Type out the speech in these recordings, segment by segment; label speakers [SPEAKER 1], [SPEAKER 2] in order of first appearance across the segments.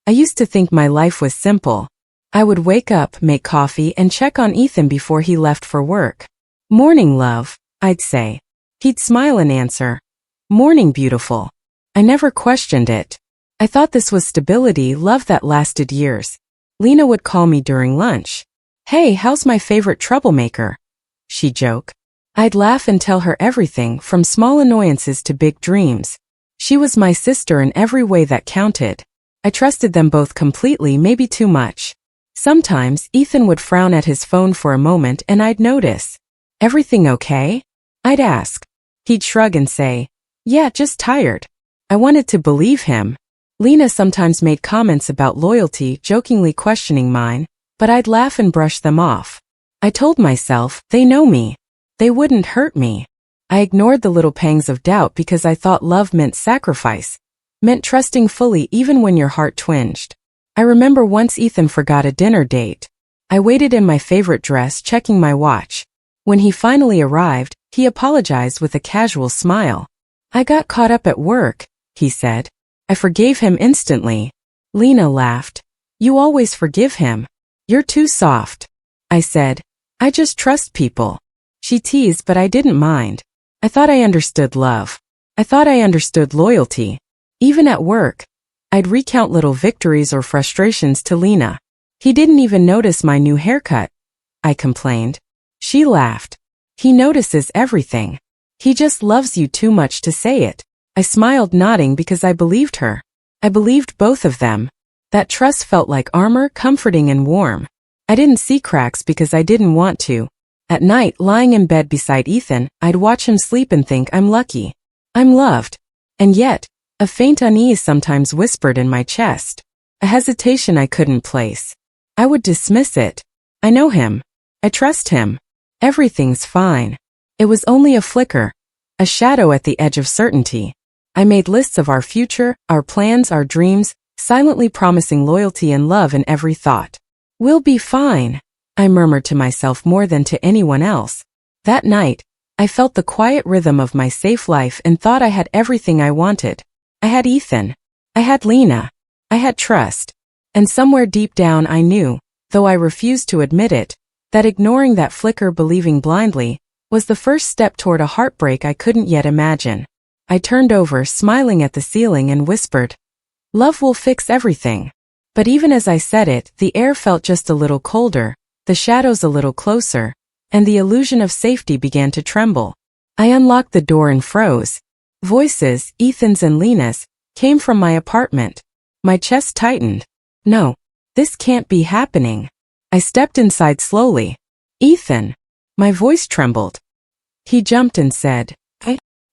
[SPEAKER 1] I used to think my life was simple. I would wake up, make coffee, and check on Ethan before he left for work. "Morning, love," I'd say. He'd smile and answer, "Morning, beautiful." I never questioned it. I thought this was stability, love that lasted years. Lena would call me during lunch. "Hey, how's my favorite troublemaker?" she'd joke. I'd laugh and tell her everything, from small annoyances to big dreams. She was my sister in every way that counted. I trusted them both completely, maybe too much. Sometimes, Ethan would frown at his phone for a moment and I'd notice. "Everything okay?" I'd ask. He'd shrug and say, "Yeah, just tired." I wanted to believe him. Lena sometimes made comments about loyalty, jokingly questioning mine, but I'd laugh and brush them off. I told myself, they know me. They wouldn't hurt me. I ignored the little pangs of doubt because I thought love meant sacrifice, meant trusting fully even when your heart twinged. I remember once Ethan forgot a dinner date. I waited in my favorite dress, checking my watch. When he finally arrived, he apologized with a casual smile. "I got caught up at work," he said. I forgave him instantly. Lena laughed. "You always forgive him. You're too soft." I said, "I just trust people." She teased, but I didn't mind. I thought I understood love. I thought I understood loyalty. Even at work, I'd recount little victories or frustrations to Lena. "He didn't even notice my new haircut," I complained. She laughed. "He notices everything. He just loves you too much to say it." I smiled, nodding because I believed her. I believed both of them. That trust felt like armor, comforting and warm. I didn't see cracks because I didn't want to. At night, lying in bed beside Ethan, I'd watch him sleep and think, I'm lucky. I'm loved. And yet, a faint unease sometimes whispered in my chest. A hesitation I couldn't place. I would dismiss it. I know him. I trust him. Everything's fine. It was only a flicker. A shadow at the edge of certainty. I made lists of our future, our plans, our dreams, silently promising loyalty and love in every thought. "We'll be fine," I murmured to myself more than to anyone else. That night, I felt the quiet rhythm of my safe life and thought I had everything I wanted. I had Ethan. I had Lena. I had trust. And somewhere deep down I knew, though I refused to admit it, that ignoring that flicker, believing blindly, was the first step toward a heartbreak I couldn't yet imagine. I turned over, smiling at the ceiling, and whispered, "Love will fix everything." But even as I said it, the air felt just a little colder, the shadows a little closer, and the illusion of safety began to tremble. I unlocked the door and froze. Voices, Ethan's and Lena's, came from my apartment. My chest tightened. No, this can't be happening. I stepped inside slowly. "Ethan." My voice trembled. He jumped and said,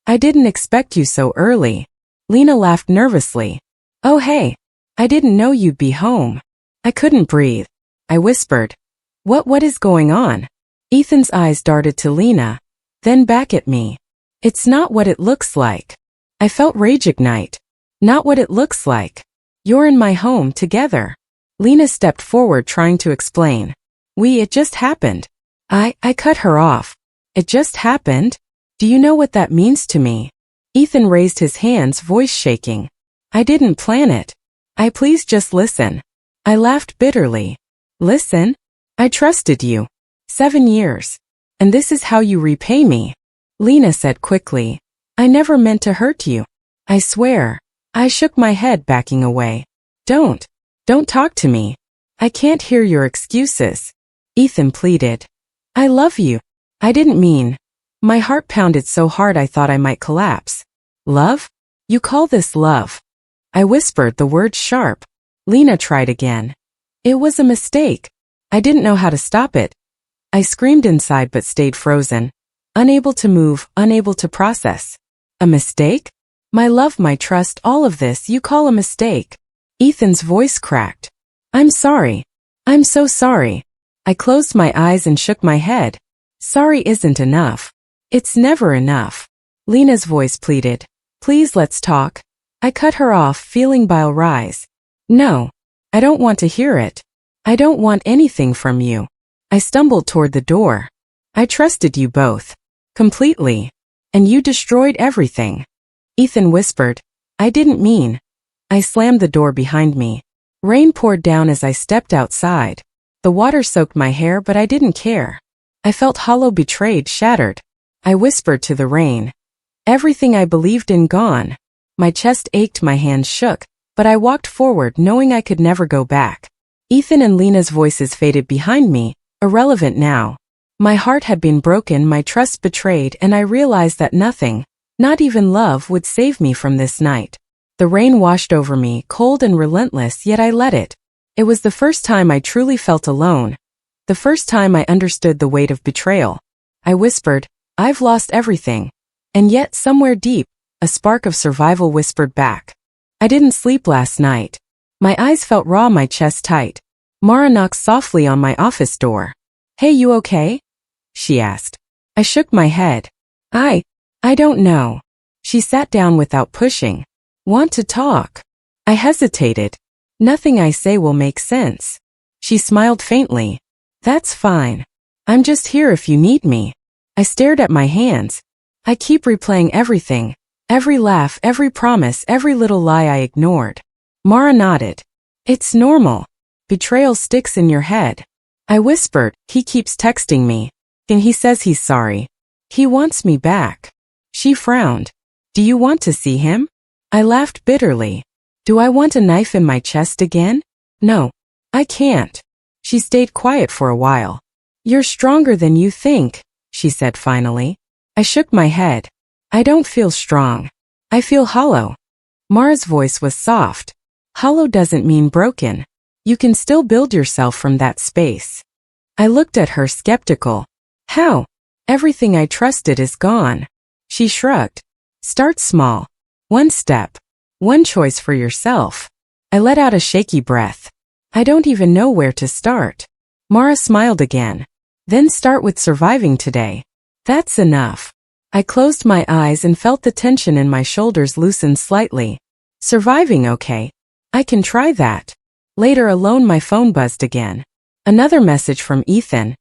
[SPEAKER 1] I didn't expect you so early." Lena laughed nervously. "Oh hey, I didn't know you'd be home." I couldn't breathe. I whispered, What is going on?" Ethan's eyes darted to Lena, then back at me. "It's not what it looks like." I felt rage ignite. "Not what it looks like. You're in my home together." Lena stepped forward, trying to explain. It just happened." I cut her off. "It just happened? Do you know what that means to me?" Ethan raised his hands, voice shaking. "I didn't plan it. Please just listen." I laughed bitterly. "Listen? I trusted you. 7 years. And this is how you repay me." Lena said quickly, "I never meant to hurt you. I swear." I shook my head, backing away. Don't talk to me. I can't hear your excuses." Ethan pleaded. "I love you. I didn't mean." My heart pounded so hard I thought I might collapse. "Love? You call this love?" I whispered, the words sharp. Lena tried again. "It was a mistake. I didn't know how to stop it." I screamed inside but stayed frozen. Unable to move, unable to process. "A mistake? My love, my trust, all of this you call a mistake?" Ethan's voice cracked. "I'm sorry. I'm so sorry." I closed my eyes and shook my head. "Sorry isn't enough. It's never enough." Lena's voice pleaded. "Please, let's talk." I cut her off, feeling bile rise. "No. I don't want to hear it. I don't want anything from you." I stumbled toward the door. "I trusted you both. Completely. And you destroyed everything." Ethan whispered, "I didn't mean." I slammed the door behind me. Rain poured down as I stepped outside. The water soaked my hair, but I didn't care. I felt hollow, betrayed, shattered. I whispered to the rain. Everything I believed in gone. My chest ached, my hands shook, but I walked forward knowing I could never go back. Ethan and Lena's voices faded behind me, irrelevant now. My heart had been broken, my trust betrayed, and I realized that nothing, not even love, would save me from this night. The rain washed over me, cold and relentless, yet I let it. It was the first time I truly felt alone. The first time I understood the weight of betrayal. I whispered, I've lost everything. And yet, somewhere deep, a spark of survival whispered back. I didn't sleep last night. My eyes felt raw, my chest tight. Mara knocked softly on my office door. Hey, you okay? She asked. I shook my head. I don't know. She sat down without pushing. Want to talk? I hesitated. Nothing I say will make sense. She smiled faintly. That's fine. I'm just here if you need me. I stared at my hands. I keep replaying everything. Every laugh, every promise, every little lie I ignored. Mara nodded. It's normal. Betrayal sticks in your head. I whispered, he keeps texting me. And he says he's sorry. He wants me back. She frowned. Do you want to see him? I laughed bitterly. Do I want a knife in my chest again? No. I can't. She stayed quiet for a while. You're stronger than you think, she said finally. I shook my head. I don't feel strong. I feel hollow. Mara's voice was soft. Hollow doesn't mean broken. You can still build yourself from that space. I looked at her, skeptical. How? Everything I trusted is gone. She shrugged. Start small. One step. One choice for yourself. I let out a shaky breath. I don't even know where to start. Mara smiled again. Then start with surviving today. That's enough. I closed my eyes and felt the tension in my shoulders loosen slightly. Surviving, okay. I can try that. Later alone, my phone buzzed again. Another message from Ethan.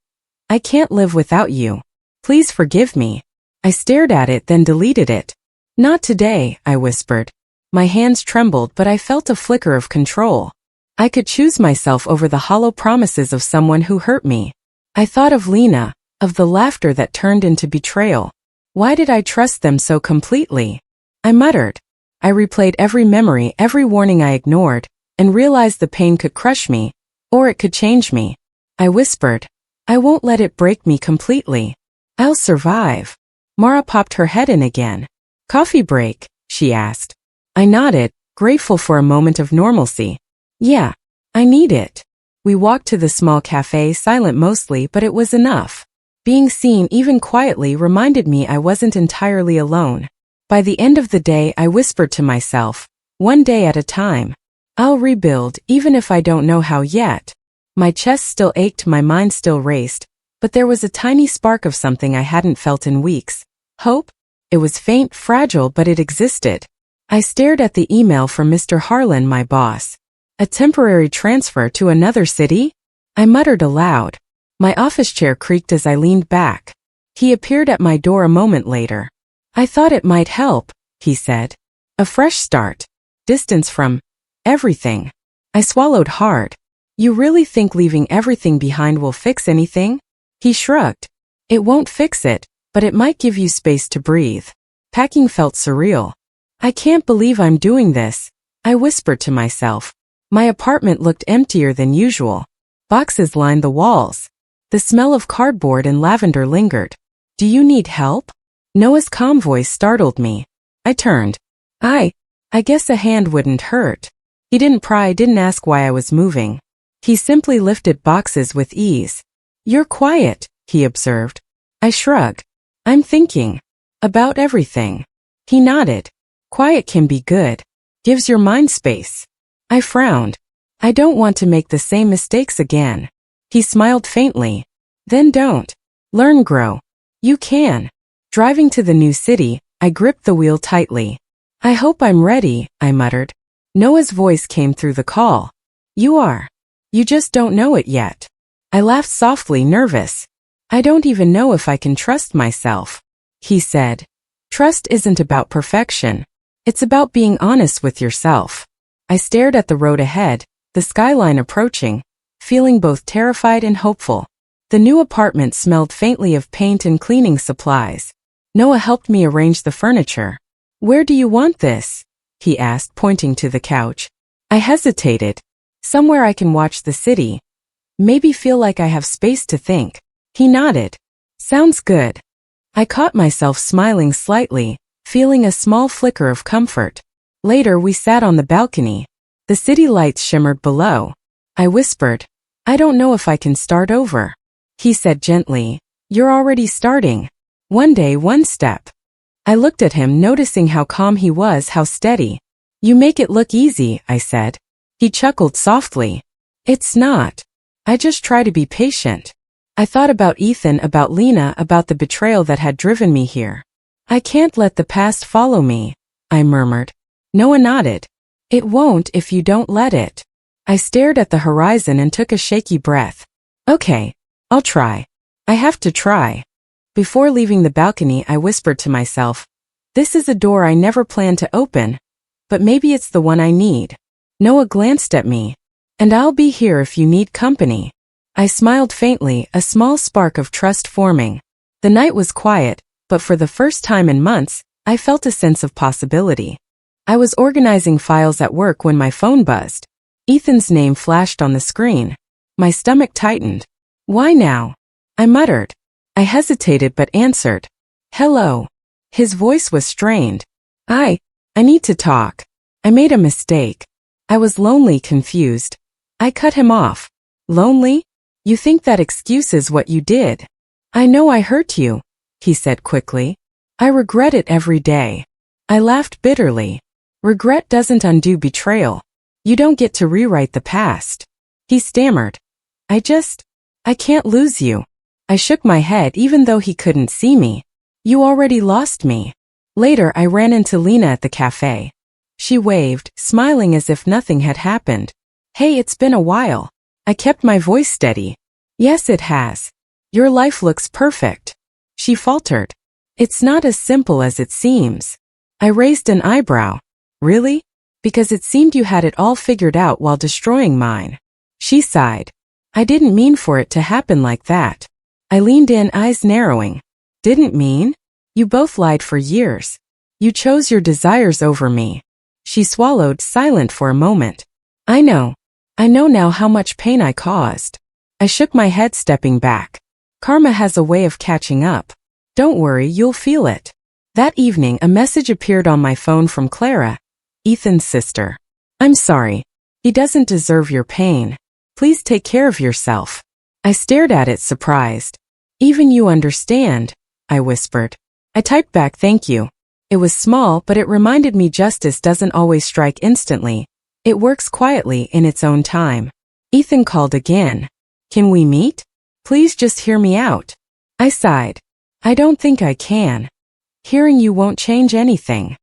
[SPEAKER 1] I can't live without you. Please forgive me. I stared at it, then deleted it. Not today, I whispered. My hands trembled, but I felt a flicker of control. I could choose myself over the hollow promises of someone who hurt me. I thought of Lena, of the laughter that turned into betrayal. Why did I trust them so completely? I muttered. I replayed every memory, every warning I ignored, and realized the pain could crush me, or it could change me. I whispered, I won't let it break me completely. I'll survive. Mara popped her head in again. Coffee break? She asked. I nodded, grateful for a moment of normalcy. Yeah, I need it. We walked to the small cafe, silent mostly, but it was enough. Being seen, even quietly, reminded me I wasn't entirely alone. By the end of the day, I whispered to myself, one day at a time. I'll rebuild, even if I don't know how yet. My chest still ached, my mind still raced, but there was a tiny spark of something I hadn't felt in weeks. Hope? It was faint, fragile, but it existed. I stared at the email from Mr. Harlan, my boss. A temporary transfer to another city? I muttered aloud. My office chair creaked as I leaned back. He appeared at my door a moment later. I thought it might help, he said. A fresh start. Distance from everything. I swallowed hard. You really think leaving everything behind will fix anything? He shrugged. It won't fix it, but it might give you space to breathe. Packing felt surreal. I can't believe I'm doing this, I whispered to myself. My apartment looked emptier than usual. Boxes lined the walls. The smell of cardboard and lavender lingered. Do you need help? Noah's calm voice startled me. I turned. I guess a hand wouldn't hurt. He didn't pry, didn't ask why I was moving. He simply lifted boxes with ease. You're quiet, he observed. I shrugged. I'm thinking. About everything. He nodded. Quiet can be good. Gives your mind space. I frowned. I don't want to make the same mistakes again. He smiled faintly. Then don't. Learn, grow. You can. Driving to the new city, I gripped the wheel tightly. I hope I'm ready, I muttered. Noah's voice came through the call. You are. You just don't know it yet. I laughed softly, nervous. I don't even know if I can trust myself. He said. Trust isn't about perfection. It's about being honest with yourself. I stared at the road ahead, the skyline approaching, feeling both terrified and hopeful. The new apartment smelled faintly of paint and cleaning supplies. Noah helped me arrange the furniture. "Where do you want this?" he asked, pointing to the couch. I hesitated. "Somewhere I can watch the city. Maybe feel like I have space to think." He nodded. "Sounds good." I caught myself smiling slightly, feeling a small flicker of comfort. Later we sat on the balcony. The city lights shimmered below. I whispered, "I don't know if I can start over." He said gently, "You're already starting. One day, one step." I looked at him, noticing how calm he was, how steady. "You make it look easy," I said. He chuckled softly. "It's not. I just try to be patient." I thought about Ethan, about Lena, about the betrayal that had driven me here. "I can't let the past follow me," I murmured. Noah nodded. "It won't if you don't let it." I stared at the horizon and took a shaky breath. "Okay, I'll try. I have to try." Before leaving the balcony, I whispered to myself, "This is a door I never planned to open, but maybe it's the one I need." Noah glanced at me. "And I'll be here if you need company." I smiled faintly, a small spark of trust forming. The night was quiet, but for the first time in months, I felt a sense of possibility. I was organizing files at work when my phone buzzed. Ethan's name flashed on the screen. My stomach tightened. "Why now?" I muttered. I hesitated but answered. "Hello." His voice was strained. I need to talk. I made a mistake. I was lonely, confused. I cut him off. "Lonely? You think that excuses what you did." "I know I hurt you," he said quickly. "I regret it every day." I laughed bitterly. "Regret doesn't undo betrayal. You don't get to rewrite the past." He stammered. I can't lose you." I shook my head even though he couldn't see me. "You already lost me." Later I ran into Lena at the cafe. She waved, smiling as if nothing had happened. "Hey, it's been a while." I kept my voice steady. "Yes, it has. Your life looks perfect." She faltered. "It's not as simple as it seems." I raised an eyebrow. "Really? Because it seemed you had it all figured out while destroying mine." She sighed. "I didn't mean for it to happen like that." I leaned in, eyes narrowing. "Didn't mean? You both lied for years. You chose your desires over me." She swallowed, silent for a moment. I know now how much pain I caused." I shook my head, stepping back. "Karma has a way of catching up. Don't worry, you'll feel it." That evening, a message appeared on my phone from Clara, Ethan's sister. "I'm sorry. He doesn't deserve your pain. Please take care of yourself." I stared at it, surprised. "Even you understand," I whispered. I typed back, "Thank you." It was small, but it reminded me justice doesn't always strike instantly. It works quietly in its own time. Ethan called again. "Can we meet? Please just hear me out." I sighed. "I don't think I can. Hearing you won't change anything."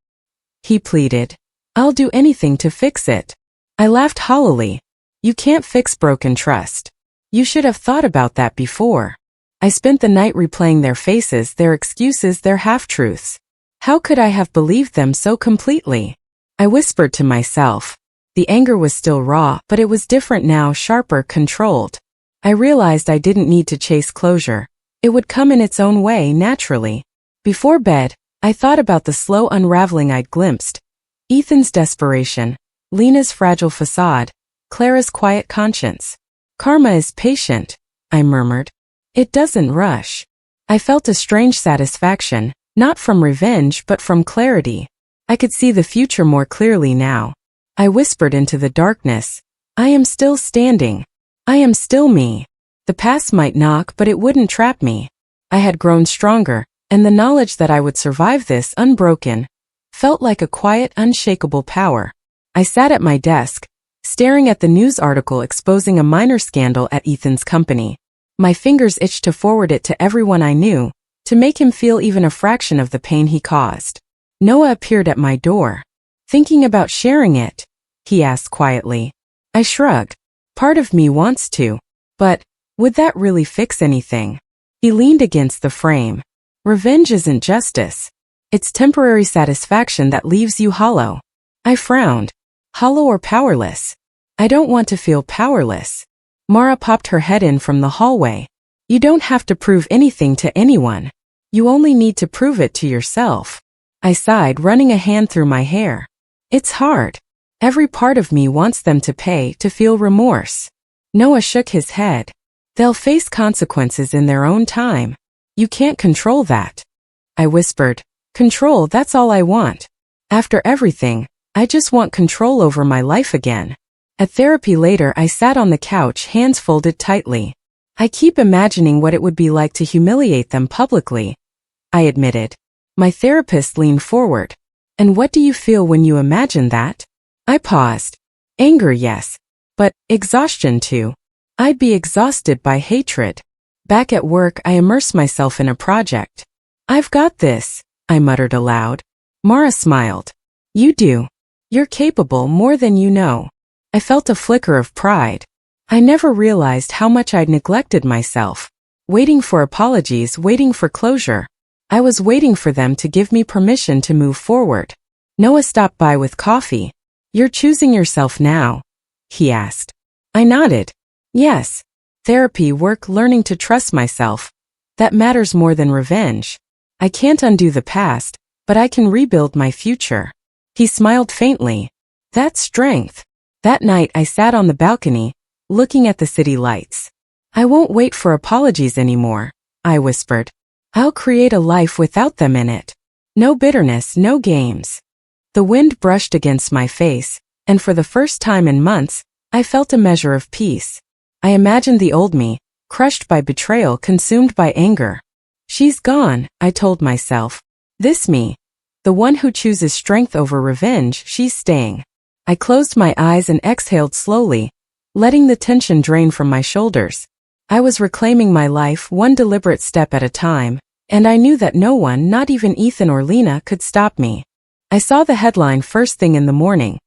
[SPEAKER 1] He pleaded. "I'll do anything to fix it." I laughed hollowly. "You can't fix broken trust. You should have thought about that before." I spent the night replaying their faces, their excuses, their half-truths. How could I have believed them so completely? I whispered to myself. The anger was still raw, but it was different now, sharper, controlled. I realized I didn't need to chase closure. It would come in its own way, naturally. Before bed, I thought about the slow unraveling I'd glimpsed. Ethan's desperation, Lena's fragile facade, Clara's quiet conscience. "Karma is patient," I murmured. "It doesn't rush." I felt a strange satisfaction, not from revenge but from clarity. I could see the future more clearly now. I whispered into the darkness, "I am still standing. I am still me." The past might knock, but it wouldn't trap me. I had grown stronger, and the knowledge that I would survive this unbroken felt like a quiet, unshakable power. I sat at my desk, staring at the news article exposing a minor scandal at Ethan's company. My fingers itched to forward it to everyone I knew, to make him feel even a fraction of the pain he caused. Noah appeared at my door. "Thinking about sharing it?" he asked quietly. I shrugged. "Part of me wants to. But would that really fix anything?" He leaned against the frame. "Revenge isn't justice. It's temporary satisfaction that leaves you hollow." I frowned. "Hollow or powerless?" I don't want to feel powerless. Mara popped her head in from the hallway. You don't have to prove anything to anyone. You only need to prove it to yourself. I sighed, running a hand through my hair. It's hard. Every part of me wants them to pay, to feel remorse. Noah shook his head. They'll face consequences in their own time. You can't control that. I whispered. Control, that's all I want. After everything, I just want control over my life again. At therapy later, I sat on the couch, hands folded tightly. I keep imagining what it would be like to humiliate them publicly, I admitted. My therapist leaned forward. And what do you feel when you imagine that? I paused. Anger, yes. But exhaustion too. I'd be exhausted by hatred. Back at work, I immerse myself in a project. I've got this, I muttered aloud. Mara smiled. You do. You're capable more than you know. I felt a flicker of pride. I never realized how much I'd neglected myself. Waiting for apologies, waiting for closure. I was waiting for them to give me permission to move forward. Noah stopped by with coffee. You're choosing yourself now? He asked. I nodded. Yes. Therapy, work, learning to trust myself. That matters more than revenge. I can't undo the past, but I can rebuild my future. He smiled faintly. That's strength. That night I sat on the balcony, looking at the city lights. I won't wait for apologies anymore, I whispered. I'll create a life without them in it. No bitterness, no games. The wind brushed against my face, and for the first time in months, I felt a measure of peace. I imagined the old me, crushed by betrayal, consumed by anger. She's gone, I told myself. This me, the one who chooses strength over revenge, she's staying. I closed my eyes and exhaled slowly, letting the tension drain from my shoulders. I was reclaiming my life one deliberate step at a time, and I knew that no one, not even Ethan or Lena, could stop me. I saw the headline first thing in the morning.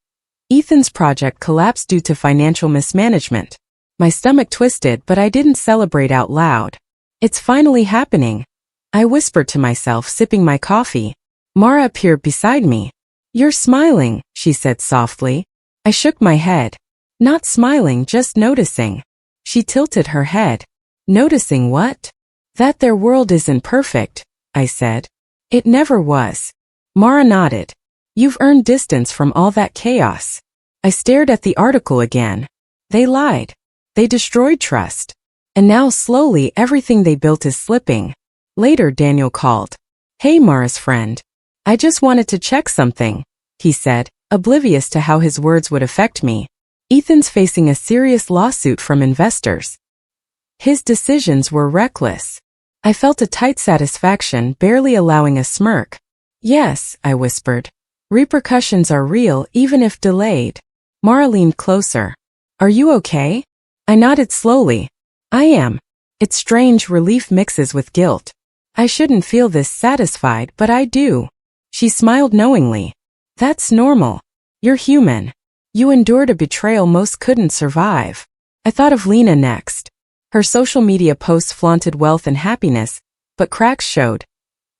[SPEAKER 1] Ethan's project collapsed due to financial mismanagement. My stomach twisted, but I didn't celebrate out loud. It's finally happening, I whispered to myself, sipping my coffee. Mara appeared beside me. You're smiling, she said softly. I shook my head. Not smiling, just noticing. She tilted her head. Noticing what? That their world isn't perfect, I said. It never was. Mara nodded. You've earned distance from all that chaos. I stared at the article again. They lied. They destroyed trust. And now slowly everything they built is slipping. Later Daniel called. Hey, Mara's friend. I just wanted to check something, he said, oblivious to how his words would affect me. Ethan's facing a serious lawsuit from investors. His decisions were reckless. I felt a tight satisfaction, barely allowing a smirk. Yes, I whispered. Repercussions are real, even if delayed. Mara leaned closer. Are you okay? I nodded slowly. I am. It's strange, relief mixes with guilt. I shouldn't feel this satisfied, but I do. She smiled knowingly. That's normal. You're human. You endured a betrayal most couldn't survive. I thought of Lena next. Her social media posts flaunted wealth and happiness, but cracks showed.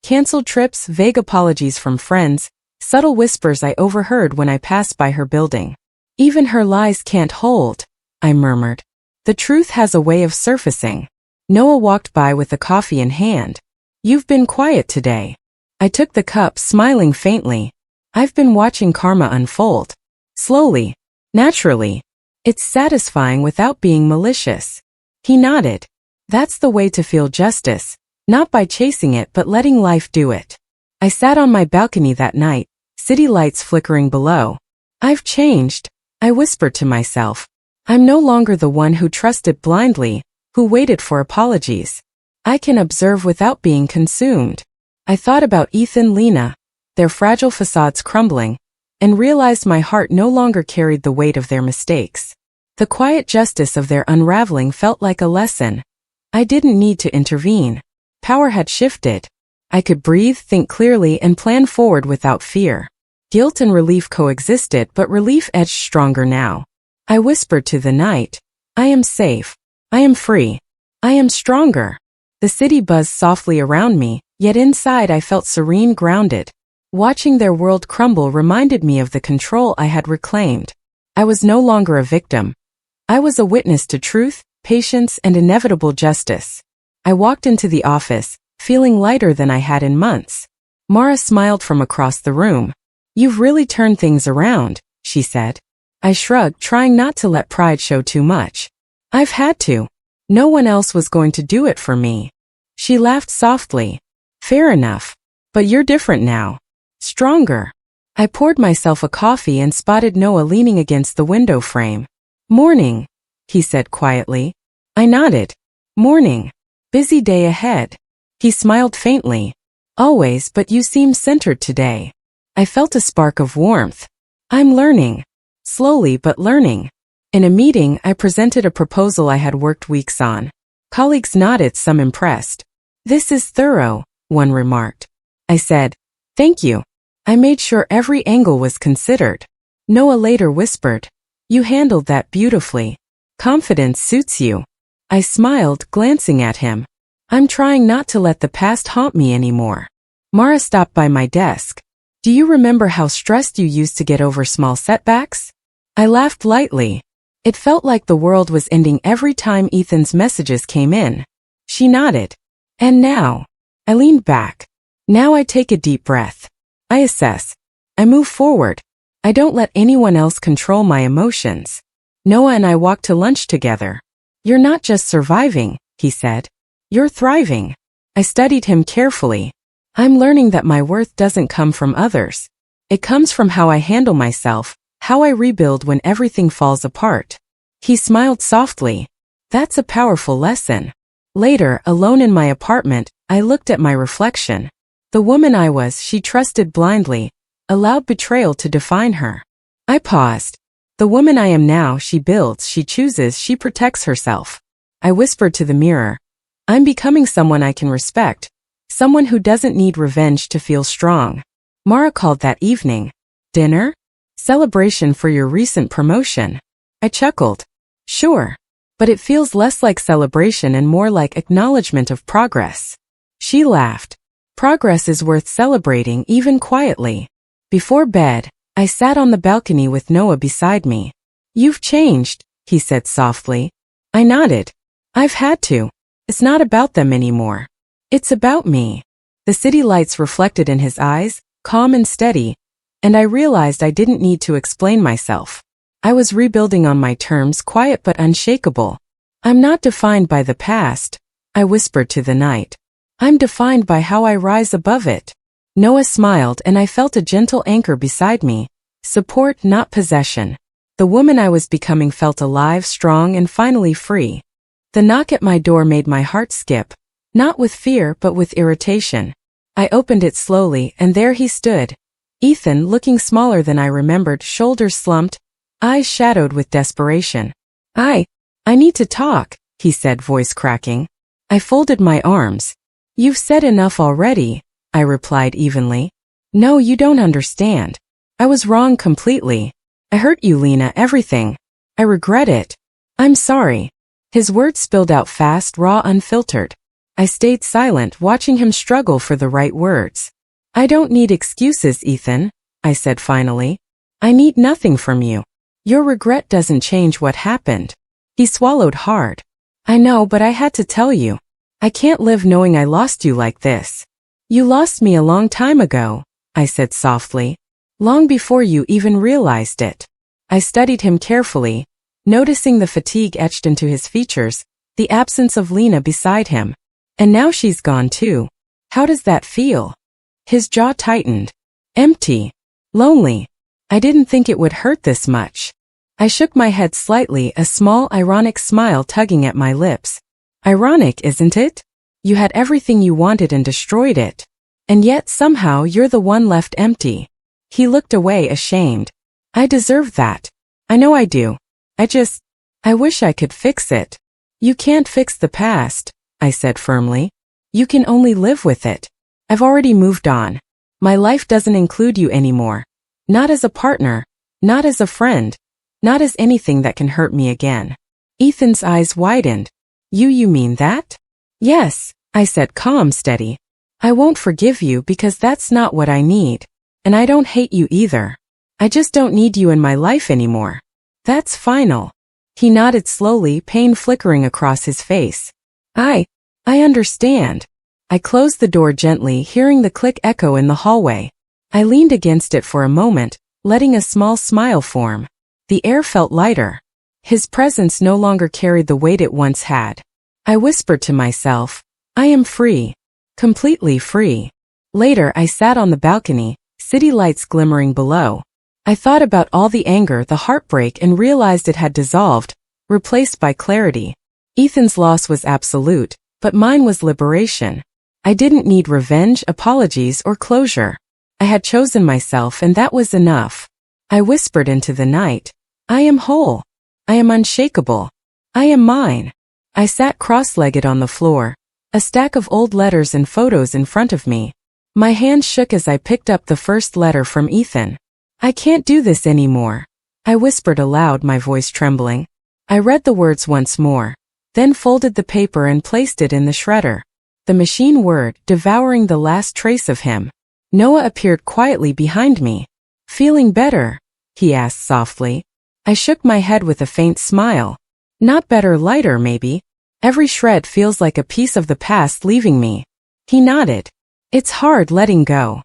[SPEAKER 1] Cancelled trips, vague apologies from friends, subtle whispers I overheard when I passed by her building. Even her lies can't hold, I murmured. The truth has a way of surfacing. Noah walked by with a coffee in hand. You've been quiet today. I took the cup, smiling faintly. I've been watching karma unfold. Slowly. Naturally. It's satisfying without being malicious. He nodded. That's the way to feel justice, not by chasing it but letting life do it. I sat on my balcony that night, city lights flickering below. I've changed, I whispered to myself. I'm no longer the one who trusted blindly, who waited for apologies. I can observe without being consumed. I thought about Ethan, Lena, their fragile facades crumbling, and realized my heart no longer carried the weight of their mistakes. The quiet justice of their unraveling felt like a lesson. I didn't need to intervene. Power had shifted. I could breathe, think clearly, and plan forward without fear. Guilt and relief coexisted, but relief edged stronger now. I whispered to the night. I am safe. I am free. I am stronger. The city buzzed softly around me, yet inside I felt serene, grounded. Watching their world crumble reminded me of the control I had reclaimed. I was no longer a victim. I was a witness to truth, patience, and inevitable justice. I walked into the office, feeling lighter than I had in months. Mara smiled from across the room. "You've really turned things around," she said. I shrugged, trying not to let pride show too much. "I've had to. No one else was going to do it for me." She laughed softly. "Fair enough. But you're different now. Stronger." I poured myself a coffee and spotted Noah leaning against the window frame. "Morning," he said quietly. I nodded. "Morning. Busy day ahead." He smiled faintly. "Always, but you seem centered today." I felt a spark of warmth. "I'm learning. Slowly but learning." In a meeting, I presented a proposal I had worked weeks on. Colleagues nodded, some impressed. "This is thorough," one remarked. I said, "Thank you. I made sure every angle was considered." Noah later whispered, "You handled that beautifully. Confidence suits you." I smiled, glancing at him. "I'm trying not to let the past haunt me anymore." Mara stopped by my desk. "Do you remember how stressed you used to get over small setbacks?" I laughed lightly. It felt like the world was ending every time Ethan's messages came in. She nodded. "And now?" I leaned back. "Now I take a deep breath. I assess. I move forward. I don't let anyone else control my emotions." Noah and I walked to lunch together. "You're not just surviving," he said. "You're thriving." I studied him carefully. "I'm learning that my worth doesn't come from others. It comes from how I handle myself, how I rebuild when everything falls apart." He smiled softly. "That's a powerful lesson." Later, alone in my apartment, I looked at my reflection. The woman I was, she trusted blindly, allowed betrayal to define her. I paused. The woman I am now, she builds, she chooses, she protects herself. I whispered to the mirror, "I'm becoming someone I can respect, someone who doesn't need revenge to feel strong." Mara called that evening. "Dinner? Celebration for your recent promotion." I chuckled. "Sure. But it feels less like celebration and more like acknowledgement of progress." She laughed. "Progress is worth celebrating, even quietly." Before bed, I sat on the balcony with Noah beside me. "You've changed," he said softly. I nodded. "I've had to. It's not about them anymore. It's about me." The city lights reflected in his eyes, calm and steady, and I realized I didn't need to explain myself. I was rebuilding on my terms, quiet but unshakable. "I'm not defined by the past," I whispered to the night. "I'm defined by how I rise above it." Noah smiled and I felt a gentle anchor beside me. Support, not possession. The woman I was becoming felt alive, strong, and finally free. The knock at my door made my heart skip, not with fear but with irritation. I opened it slowly and there he stood. Ethan, looking smaller than I remembered, shoulders slumped, eyes shadowed with desperation. I need to talk," he said, voice cracking. I folded my arms. "You've said enough already," I replied evenly. "No, you don't understand. I was wrong completely. I hurt you, Lena, everything. I regret it. I'm sorry." His words spilled out fast, raw, unfiltered. I stayed silent, watching him struggle for the right words. "I don't need excuses, Ethan," I said finally. "I need nothing from you. Your regret doesn't change what happened." He swallowed hard. "I know, but I had to tell you. I can't live knowing I lost you like this." "You lost me a long time ago," I said softly. "Long before you even realized it." I studied him carefully, noticing the fatigue etched into his features, the absence of Lena beside him. "And now she's gone too. How does that feel?" His jaw tightened. "Empty. Lonely. I didn't think it would hurt this much." I shook my head slightly, a small, ironic smile tugging at my lips. "Ironic, isn't it? You had everything you wanted and destroyed it. And yet somehow you're the one left empty." He looked away, ashamed. "I deserve that. I know I do. I wish I could fix it." "You can't fix the past," I said firmly. "You can only live with it. I've already moved on. My life doesn't include you anymore. Not as a partner, not as a friend, not as anything that can hurt me again." Ethan's eyes widened. You mean that?" "Yes," I said, calm, steady. "I won't forgive you because that's not what I need. And I don't hate you either. I just don't need you in my life anymore." That's final. He nodded slowly, pain flickering across his face. I understand. I closed the door gently, hearing the click echo in the hallway. I leaned against it for a moment, letting a small smile form. The air felt lighter. His presence no longer carried the weight it once had. I whispered to myself, I am free. Completely free. Later, I sat on the balcony, city lights glimmering below. I thought about all the anger, the heartbreak, and realized it had dissolved, replaced by clarity. Ethan's loss was absolute, but mine was liberation. I didn't need revenge, apologies, or closure. I had chosen myself, and that was enough. I whispered into the night, I am whole. I am unshakable. I am mine. I sat cross-legged on the floor, a stack of old letters and photos in front of me. My hand shook as I picked up the first letter from Ethan. I can't do this anymore. I whispered aloud, my voice trembling. I read the words once more, then folded the paper and placed it in the shredder. The machine whirred, devouring the last trace of him. Noah appeared quietly behind me. Feeling better? He asked softly. I shook my head with a faint smile. Not better, lighter maybe. Every shred feels like a piece of the past leaving me. He nodded. It's hard letting go.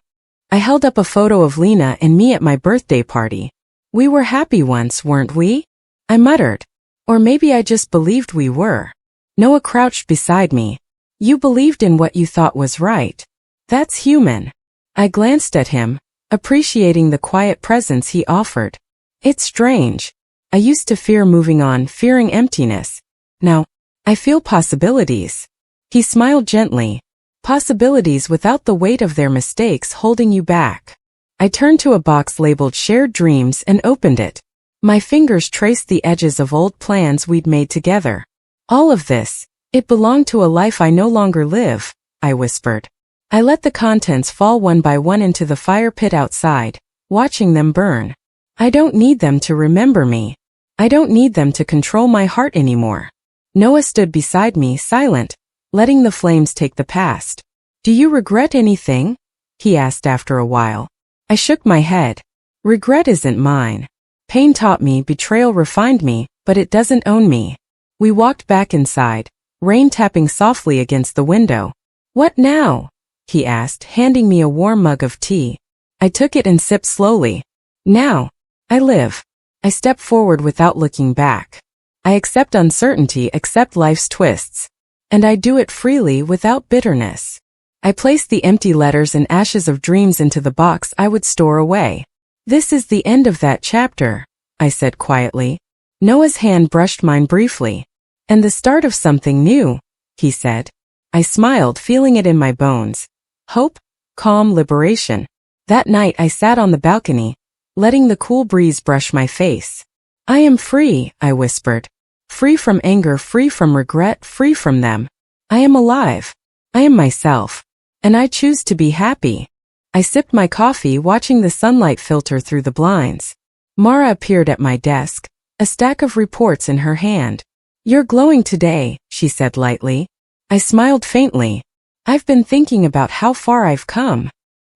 [SPEAKER 1] I held up a photo of Lena and me at my birthday party. We were happy once, weren't we? I muttered. Or maybe I just believed we were. Noah crouched beside me. You believed in what you thought was right. That's human. I glanced at him, appreciating the quiet presence he offered. It's strange. I used to fear moving on, fearing emptiness. Now, I feel possibilities. He smiled gently. Possibilities without the weight of their mistakes holding you back. I turned to a box labeled Shared Dreams and opened it. My fingers traced the edges of old plans we'd made together. All of this, it belonged to a life I no longer live, I whispered. I let the contents fall one by one into the fire pit outside, watching them burn. I don't need them to remember me. I don't need them to control my heart anymore. Noah stood beside me, silent, letting the flames take the past. Do you regret anything? He asked after a while. I shook my head. Regret isn't mine. Pain taught me, betrayal refined me, but it doesn't own me. We walked back inside, rain tapping softly against the window. What now? He asked, handing me a warm mug of tea. I took it and sipped slowly. Now, I live. I step forward without looking back. I accept uncertainty, accept life's twists. And I do it freely without bitterness. I placed the empty letters and ashes of dreams into the box I would store away. This is the end of that chapter, I said quietly. Noah's hand brushed mine briefly. And the start of something new, he said. I smiled, feeling it in my bones. Hope, calm, liberation. That night I sat on the balcony, letting the cool breeze brush my face. I am free, I whispered. Free from anger, free from regret, free from them. I am alive. I am myself. And I choose to be happy. I sipped my coffee, watching the sunlight filter through the blinds. Mara appeared at my desk, a stack of reports in her hand. You're glowing today, she said lightly. I smiled faintly. I've been thinking about how far I've come.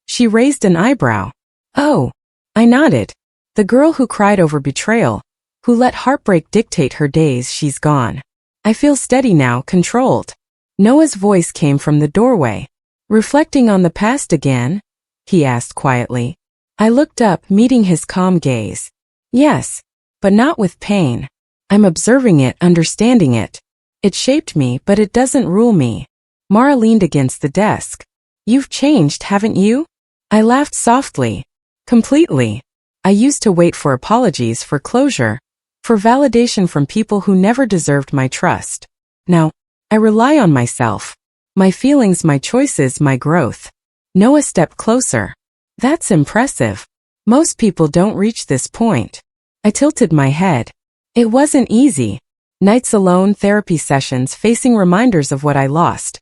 [SPEAKER 1] She raised an eyebrow. Oh. I nodded. The girl who cried over betrayal, who let heartbreak dictate her days, she's gone. I feel steady now, controlled. Noah's voice came from the doorway. Reflecting on the past again? He asked quietly. I looked up, meeting his calm gaze. Yes, but not with pain. I'm observing it, understanding it. It shaped me, but it doesn't rule me. Mara leaned against the desk. You've changed, haven't you? I laughed softly. Completely. I used to wait for apologies, for closure, for validation from people who never deserved my trust. Now, I rely on myself. My feelings, my choices, my growth. Noah stepped closer. That's impressive. Most people don't reach this point. I tilted my head. It wasn't easy. Nights alone, therapy sessions, facing reminders of what I lost.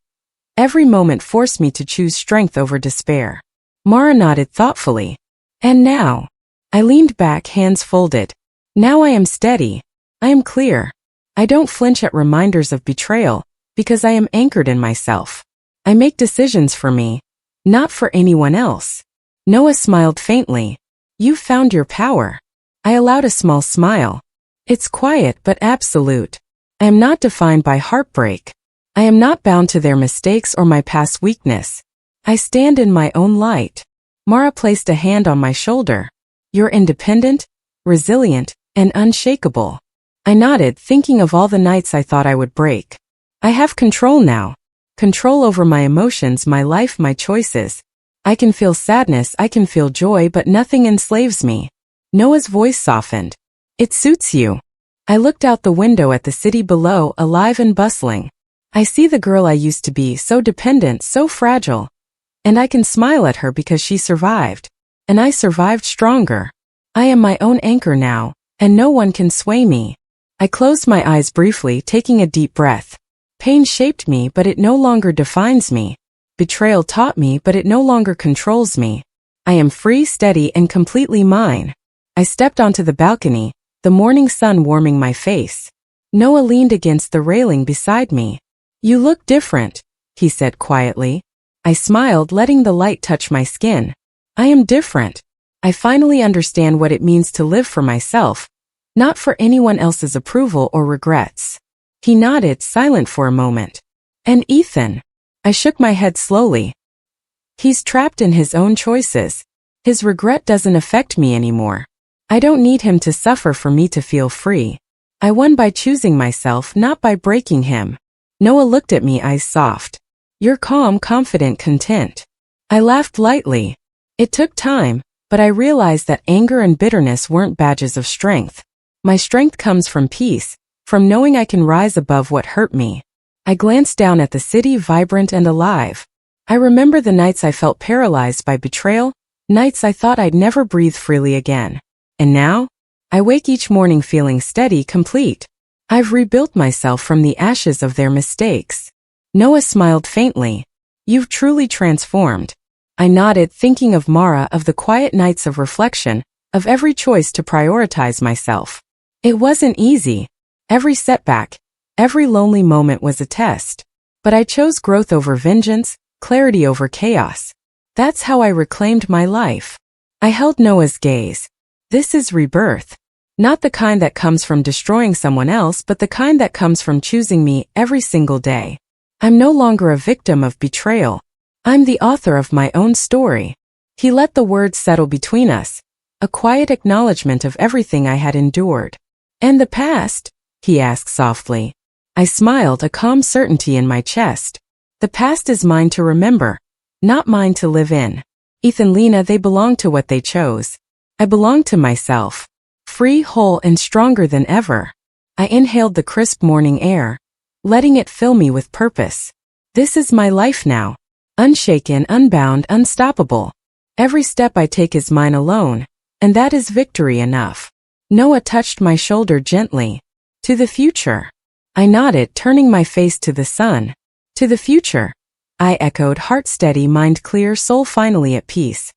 [SPEAKER 1] Every moment forced me to choose strength over despair. Mara nodded thoughtfully. And now? I leaned back, hands folded. Now I am steady. I am clear. I don't flinch at reminders of betrayal, because I am anchored in myself. I make decisions for me, not for anyone else. Noah smiled faintly. You found your power. I allowed a small smile. It's quiet but absolute. I am not defined by heartbreak. I am not bound to their mistakes or my past weakness. I stand in my own light. Mara placed a hand on my shoulder. You're independent, resilient, and unshakable. I nodded, thinking of all the nights I thought I would break. I have control now. Control over my emotions, my life, my choices. I can feel sadness, I can feel joy, but nothing enslaves me. Noah's voice softened. It suits you. I looked out the window at the city below, alive and bustling. I see the girl I used to be, so dependent, so fragile. And I can smile at her because she survived. And I survived stronger. I am my own anchor now, and no one can sway me. I closed my eyes briefly, taking a deep breath. Pain shaped me, but it no longer defines me. Betrayal taught me, but it no longer controls me. I am free, steady, and completely mine. I stepped onto the balcony, the morning sun warming my face. Noah leaned against the railing beside me. You look different, he said quietly. I smiled, letting the light touch my skin. I am different. I finally understand what it means to live for myself, not for anyone else's approval or regrets. He nodded, silent for a moment. And Ethan? I shook my head slowly. He's trapped in his own choices. His regret doesn't affect me anymore. I don't need him to suffer for me to feel free. I won by choosing myself, not by breaking him. Noah looked at me, eyes soft. You're calm, confident, content. I laughed lightly. It took time, but I realized that anger and bitterness weren't badges of strength. My strength comes from peace, from knowing I can rise above what hurt me. I glanced down at the city, vibrant and alive. I remember the nights I felt paralyzed by betrayal, nights I thought I'd never breathe freely again. And now? I wake each morning feeling steady, complete. I've rebuilt myself from the ashes of their mistakes. Noah smiled faintly. You've truly transformed. I nodded, thinking of Mara, of the quiet nights of reflection, of every choice to prioritize myself. It wasn't easy. Every setback, every lonely moment was a test. But I chose growth over vengeance, clarity over chaos. That's how I reclaimed my life. I held Noah's gaze. This is rebirth. Not the kind that comes from destroying someone else, but the kind that comes from choosing me every single day. I'm no longer a victim of betrayal. I'm the author of my own story. He let the words settle between us, a quiet acknowledgement of everything I had endured. And the past? He asked softly. I smiled, a calm certainty in my chest. The past is mine to remember, not mine to live in. Ethan, Lena, they belong to what they chose. I belong to myself. Free, whole, and stronger than ever. I inhaled the crisp morning air, letting it fill me with purpose. This is my life now. Unshaken, unbound, unstoppable. Every step I take is mine alone, and that is victory enough. Noah touched my shoulder gently. To the future. I nodded, turning my face to the sun. To the future. I echoed, heart steady, mind clear, soul finally at peace.